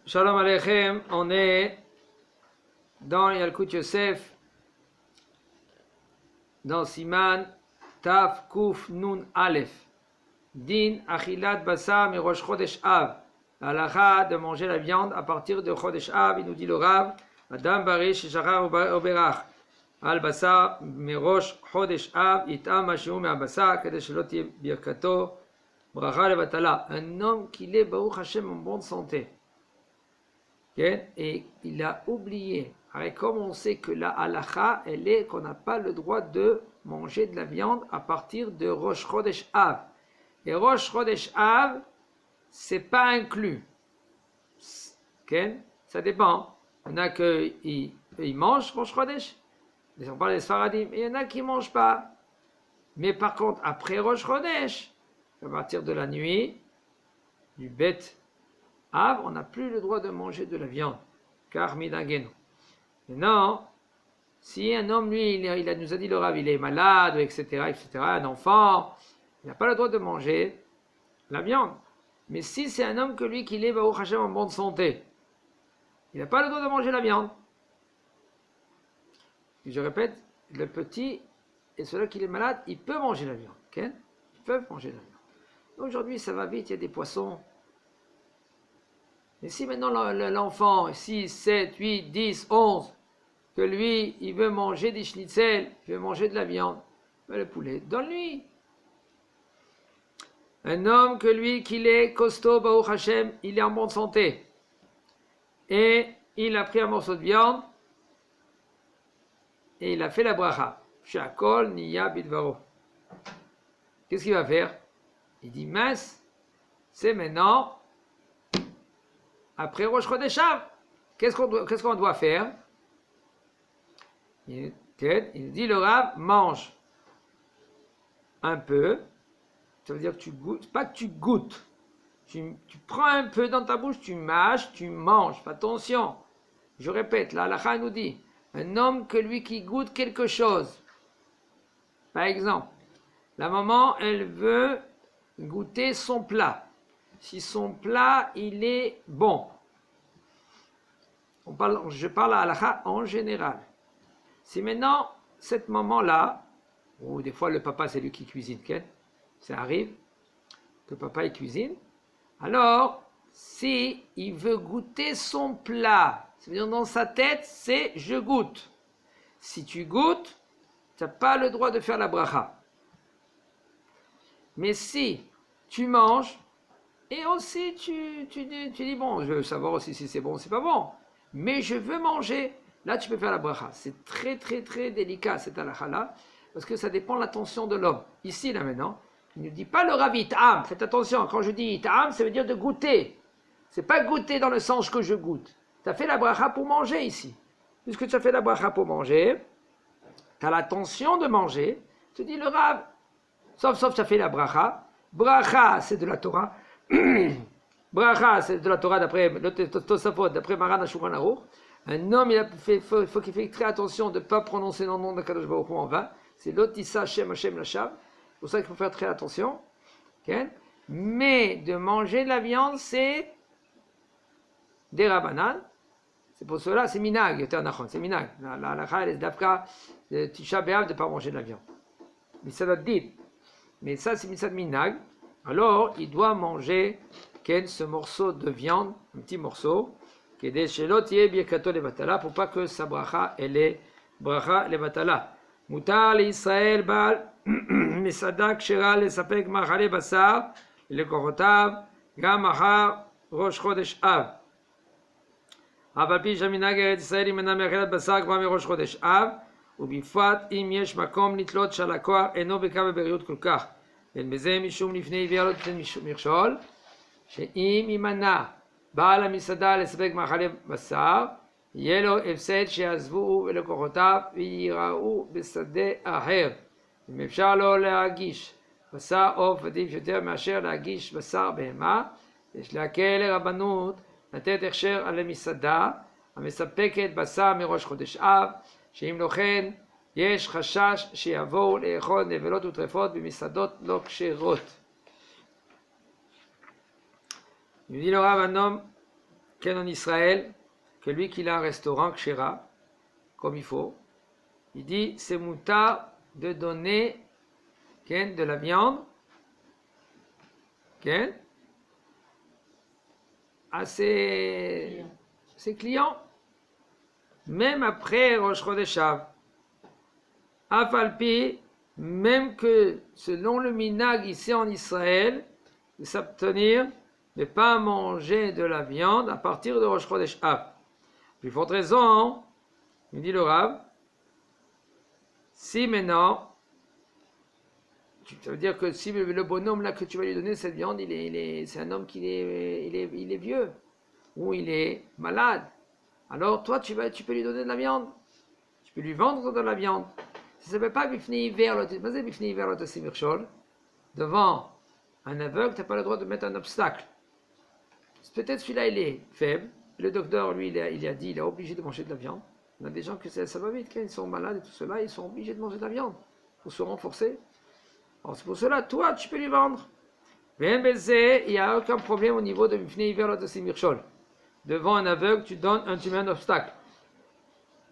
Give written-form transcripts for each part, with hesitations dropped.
Shalom Aleichem, on est dans Yalkut Yosef, dans Siman Taf Kuf Nun Aleph. Din Achilat Basar Mirosh Chodesh Av. L'halakha de manger la viande à partir de Chodesh Av, il nous dit le Rav, Adam Barish Shachar Oberach. Al Basar Mirosh Chodesh Av, Itam Mashiu Me Basar, Kadesh Lo Tiye Birkato, Bracha Levatala. Un homme qui est Baruch Hashem en bonne santé. Et il a oublié. Alors, comme on sait que la halakha, elle est qu'on n'a pas le droit de manger de la viande à partir de Rosh Chodesh Av. Et Rosh Chodesh Av, c'est pas inclus. Ça dépend. Il y en a qui mangent Rosh Chodesh. On parle des Sfaradim. Et il y en a qui ne mangent pas. Mais par contre, après Rosh Chodesh, à partir de la nuit, du Bet Av, on n'a plus le droit de manger de la viande, car midagenu. Maintenant, si un homme, lui, il nous a dit le Rav, il est malade, etc., un enfant, il n'a pas le droit de manger la viande. Mais si c'est un homme que lui, qu'il est Baruch Hashem en bonne santé, il n'a pas le droit de manger la viande. Et je répète, le petit et celui qui est malade, il peut manger la viande. Okay? Ils peuvent manger la viande. Aujourd'hui, ça va vite, il y a des poissons. Mais si maintenant l'enfant, 6, 7, 8, 10, 11, que lui, il veut manger des schnitzel, il veut manger de la viande, ben le poulet, donne-lui. Un homme que lui, qu'il est costaud, Baruch Hashem, il est en bonne santé. Et il a pris un morceau de viande, et il a fait la bracha. Shakol niya bidvaro. Qu'est-ce qu'il va faire? Il dit, mince, c'est maintenant... Après Rosh Chodesh Av, qu'est-ce qu'on doit faire? Il dit le Rav, mange un peu. Ça veut dire que tu goûtes, pas que tu goûtes. Tu prends un peu dans ta bouche, tu mâches, tu manges. Attention, je répète, la halakha nous dit, un homme que lui qui goûte quelque chose. Par exemple, la maman, elle veut goûter son plat. Si son plat, il est bon. Je parle à halakha en général. Si maintenant, cette maman-là, ou des fois le papa, c'est lui qui cuisine, ça arrive que papa il cuisine, alors, si il veut goûter son plat, ça veut dire dans sa tête, c'est je goûte. Si tu goûtes, tu n'as pas le droit de faire la bracha. Mais si tu manges, et aussi tu dis, bon, je veux savoir aussi si c'est bon ou c'est pas bon, mais je veux manger, là tu peux faire la bracha. C'est très très très délicat cette halakha-là, parce que ça dépend de l'attention de l'homme. Ici, là maintenant, il ne dit pas le Rav it'am, faites attention, quand je dis it'am, ça veut dire de goûter. C'est pas goûter dans le sens que je goûte. Tu as fait la bracha pour manger ici. Puisque tu as fait la bracha pour manger, tu as l'attention de manger, tu dis le Rav, sauf tu as fait la bracha. Bracha, c'est de la Torah. Bracha, c'est de la Torah d'après le Tosafot, d'après Maran HaShulchan Aruch. Un homme, faut qu'il fasse très attention de ne pas prononcer le nom de Kadosh Baruch Hu en vain. C'est l'Otissa Shem Hashem Lashav. C'est pour ça qu'il faut faire très attention. Okay? Mais de manger de la viande, c'est des rabanan. C'est pour cela, c'est minag, c'est minag. La halakha, elle est d'Afka, Tisha B'Av, de ne pas manger de la viande. Mais ça doit dire. Mais ça, c'est mitzad minag. Alors, il doit manger ce morceau de viande, un petit morceau, pour pas que sa bracha, elle est bracha levatala. Mutar l'Israël bal מסעדה כשרה לספק מאכלי בשר ללקוחותיו גם מחר ראש חודש אב. אף על פי שהמנהג ארץ ישראל ימנע מאכילת בשר כבר מראש חודש אב, ובפרט אם יש מקום לתלות שהלקוח אינו בקו הבריאות כל כך. ואין בזה משום לפני עיוור לא תיתן מכשול, שאם יימנע בעל המסעדה לספק מאכלי בשר, יהיה לו הפסד שיעזבו ולקוחותיו וייראו בשדה אחר. אם אפשר לא להגיש בשר עוף עדיף יותר מאשר להגיש בשר בהמה, יש להקל לרבנות לתת הכשר על המסעדה המספקת בשר מראש חודש אב, שאם לא כן יש חשש שיבואו לאכול נבלות וטרפות במסעדות לא כשרות. Il dit le Rav, un homme qu'en Israël, que lui qui a un restaurant, Kshera, comme il faut, il dit c'est mouta de donner de la viande à ses clients, même après Rosh Chodesh Av. Afalpi, même que selon le minag ici en Israël, de s'abstenir de ne pas manger de la viande à partir de Rosh Chodesh Av. Plus forte raison, il dit le Rav, si maintenant, ça veut dire que si le bonhomme là que tu vas lui donner cette viande, c'est un homme qui est vieux, ou il est malade, alors toi tu peux lui donner de la viande, tu peux lui vendre de la viande. Ça ne s'appelle pas bifnei hiver, devant un aveugle, tu n'as pas le droit de mettre un obstacle. Peut-être celui-là il est faible, le docteur lui il a dit il est obligé de manger de la viande. On a des gens que ça va vite, quand ils sont malades et tout cela, ils sont obligés de manger de la viande pour se renforcer. Alors c'est pour cela, toi tu peux lui vendre. Il n'y a aucun problème au niveau de bifnei hiver de simirchol. Devant un aveugle, tu mets un obstacle.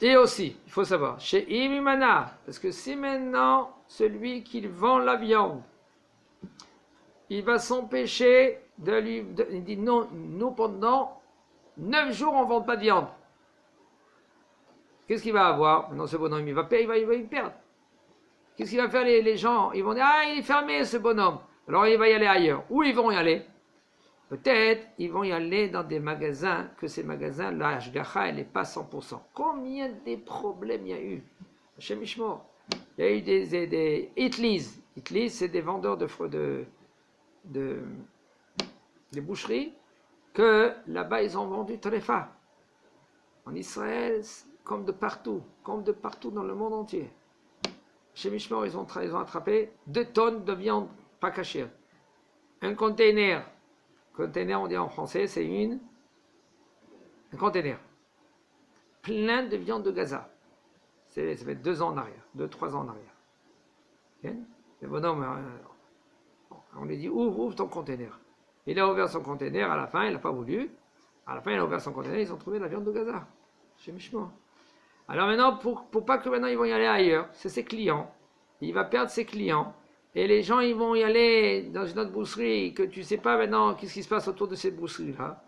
Et aussi, il faut savoir, chez Imimana, parce que si maintenant celui qui vend la viande, il va s'empêcher il dit non, nous pendant 9 jours on ne vend pas de viande. Qu'est-ce qu'il va avoir? Maintenant ce bonhomme, il va y perdre. Qu'est-ce qu'il va faire les gens? Ils vont dire, ah il est fermé ce bonhomme. Alors il va y aller ailleurs. Où ils vont y aller? Peut-être ils vont y aller dans des magasins, que ces magasins, la Hashgacha, elle n'est pas 100%. Combien de problèmes il y a eu? Chez Mishmor, il y a eu des Itlis. Itlis, c'est des vendeurs des boucheries, que là-bas ils ont vendu Tréfa. En Israël, comme de partout dans le monde entier. Chez Mishmor, ils ont attrapé 2 tonnes de viande pas cachée. Un container, on dit en français, c'est un container plein de viande de Gaza. Ça fait 2 ans en arrière, 2-3 ans en arrière. Okay? Le bonhomme, on lui dit ouvre ton container. Il a ouvert son container, à la fin il n'a pas voulu. À la fin il a ouvert son container, ils ont trouvé de la viande de Gaza chez Mishmor. Alors maintenant, pour pas que maintenant ils vont y aller ailleurs, c'est ses clients. Il va perdre ses clients. Et les gens, ils vont y aller dans une autre boucherie, que tu ne sais pas maintenant qu'est-ce qui se passe autour de cette boucherie-là.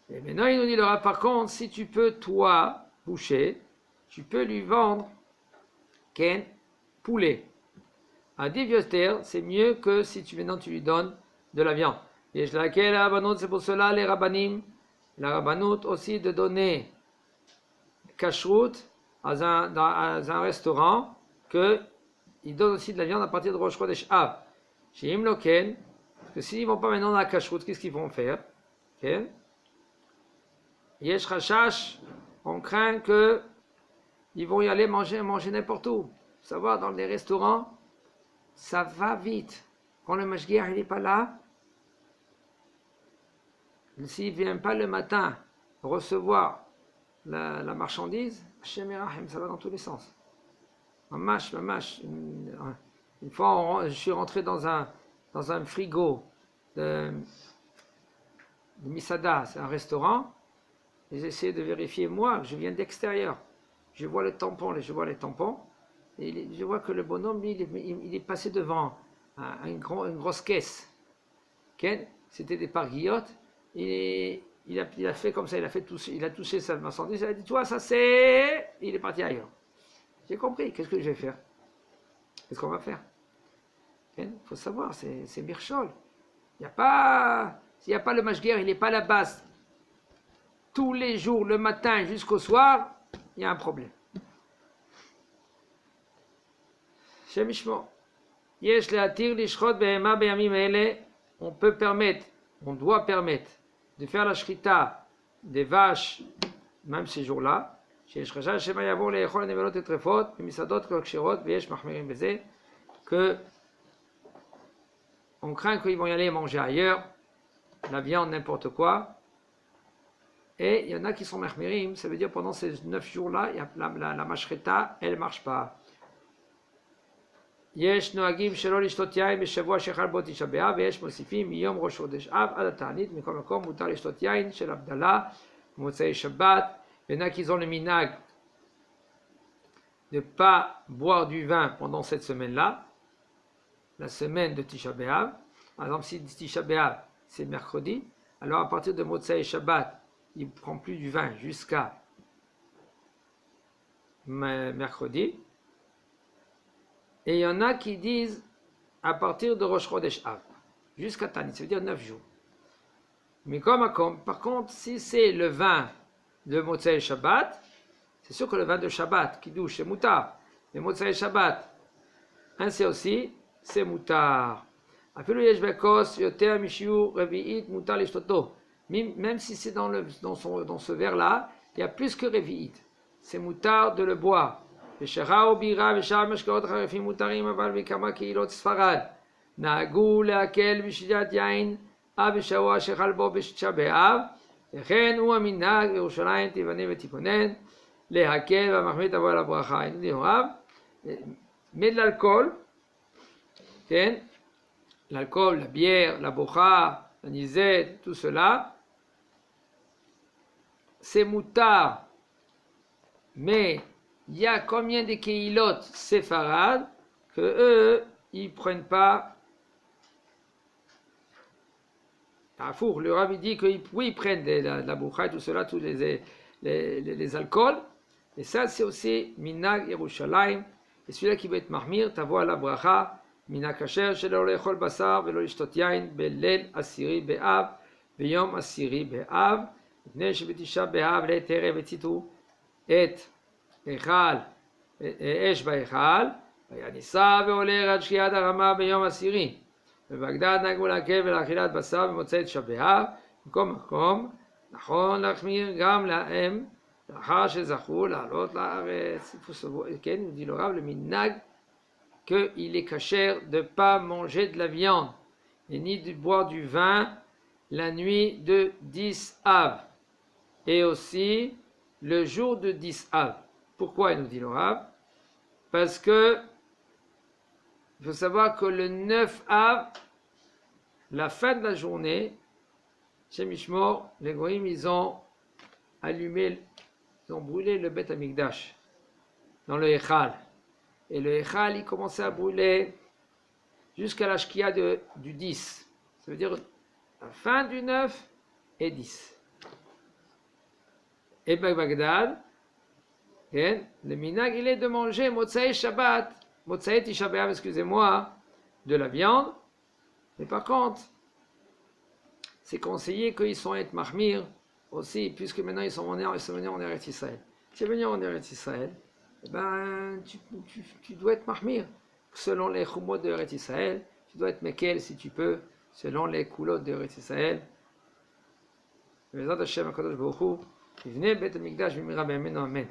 Et maintenant, il nous dit, par contre, si tu peux, toi, boucher, tu peux lui vendre qu'un poulet. À Divyoster, c'est mieux que si maintenant tu lui donnes de la viande. Et c'est pour cela les rabbanim, la rabbanout aussi de donner kashrut dans un restaurant, qu'ils donnent aussi de la viande à partir de Rosh Chodesh Av. Chez Imloken, parce que s'ils ne vont pas maintenant dans la kashrut, qu'est-ce qu'ils vont faire? Yesh Rashash, on craint qu'ils vont y aller manger n'importe où. Savoir, dans les restaurants, ça va vite. Quand le mashgiach n'est pas là, s'il ne vient pas le matin recevoir la marchandise, Hashem Yerachem, ça va dans tous les sens. Mamash. Une fois, je suis rentré dans un frigo de Misada, c'est un restaurant, et j'ai essayé de vérifier, moi, je viens d'extérieur. Je vois les tampons, et je vois que le bonhomme, lui, il est passé devant une grosse caisse. C'était des parguillottes, et il a fait comme ça, il a touché sa marchandise, il a dit, toi, ça c'est... Il est parti ailleurs. J'ai compris, qu'est-ce que je vais faire? Qu'est-ce qu'on va faire? Il faut savoir, c'est Birchol. S'il n'y a pas le mashguer, il n'est pas à la base. Tous les jours, le matin jusqu'au soir, il y a un problème. Chez Mishmo, Yesh le'atir lishrot behema beyamim ele, on doit permettre de faire la shrita des vaches, même ces jours-là, que on craint qu'ils vont y aller manger ailleurs, la viande, n'importe quoi. Et il y en a qui sont mechmirim, ça veut dire pendant ces 9 jours-là, la mashrita, elle ne marche pas. יש נוהגים שלא לשתות יין בשבוע שחל בו תשעה באב, ויש מוסיפים מיום ראש חודש אב עד התענית, מכל מקום מותר לשתות יין של הבדלה במוצאי שבת. Il y en a qui ont le minhag de ne pas boire du vin pendant cette semaine-là, la semaine de Tisha B'Av. Par exemple, si Tisha B'Av c'est mercredi, alors à partir de Motsei Shabbat, il ne prend plus du vin jusqu'à mercredi. Et il y en a qui disent à partir de Rosh Chodesh Av, jusqu'à Tanit, ça veut dire 9 jours. Mais par contre, si c'est le vin de Motsei Shabbat, c'est sûr que le vin de Shabbat, qui douche, c'est moutar. Mais Motsei Shabbat, ainsi aussi, c'est moutar. Même si c'est dans ce verre-là, il y a plus que revi'it. C'est moutar de le boire. ושרה ובירה ושאר משקאות חריפים מותרים, אבל בכמה קהילות ספרד נהגו להקל בשתיית יין בשבוע שחל בו בתשעה באב, וכן הוא המנהג בירושלים תיבנה ותיכונן להקל והמחמיא תבוא על הברכה. הנה dit הרב, mais de l'alcool, כן? L'alcool, la bière, la bocha, la nisette, tout cela, c'est moutar. Mais il y a combien de keilot séfarades que eux, ils prennent pas. Tafour, le Rabbi dit que oui, ils prennent la boucha et tout cela, tous les alcools. Et ça, c'est aussi minag Yerushalayim. Et celui-là qui veut être mahmir, tavo à la bracha, minag kasher, shelo lechol basar, velo lishtot yain, belel asiri be'av, beyom asiri be'av, mipnei shebetisha be'av, le'terev etzitu, et היכל, אש בהיכל, והיה נישא ועולה עד שקיעת הרמה ביום עשירי. בבגדד נהגו להקל ולאכילת בשר במוצאי תשעה באב, במקום מקום, נכון להחמיר גם להם, לאחר שזכו לעלות לארץ. כן, il dit le Rav, le minhag, qu'il est kasher de ne pas manger de la viande, et ni de boire du vin la nuit de 10 Av, et aussi le jour de 10 Av. Pourquoi il nous dit le Rav? Parce que il faut savoir que le 9 Av, la fin de la journée, chez Mishmor, les Goïm, ils ont brûlé le Beth Amikdash dans le Echal. Et le Echal, il commençait à brûler jusqu'à la Shkia du 10. Ça veut dire la fin du 9 et 10. Et Bagdad, le minhag, il est de manger Motsei Shabbat, Motsei Tisha B'Av, excusez-moi, de la viande. Mais par contre, c'est conseillé qu'ils sont être mahmir aussi, puisque maintenant ils sont venus en Eretz Israël. Si tu es venu en Eretz Israël, eh ben, tu dois être mahmir. Selon les chumot de Eretz Israël, tu dois être mekel si tu peux, selon les coulot de Eretz Israël. Bezrat Hashem HaKadosh Baruch Hu, Yivnei Bet HaMikdash B'mira B'Yameinu Amen.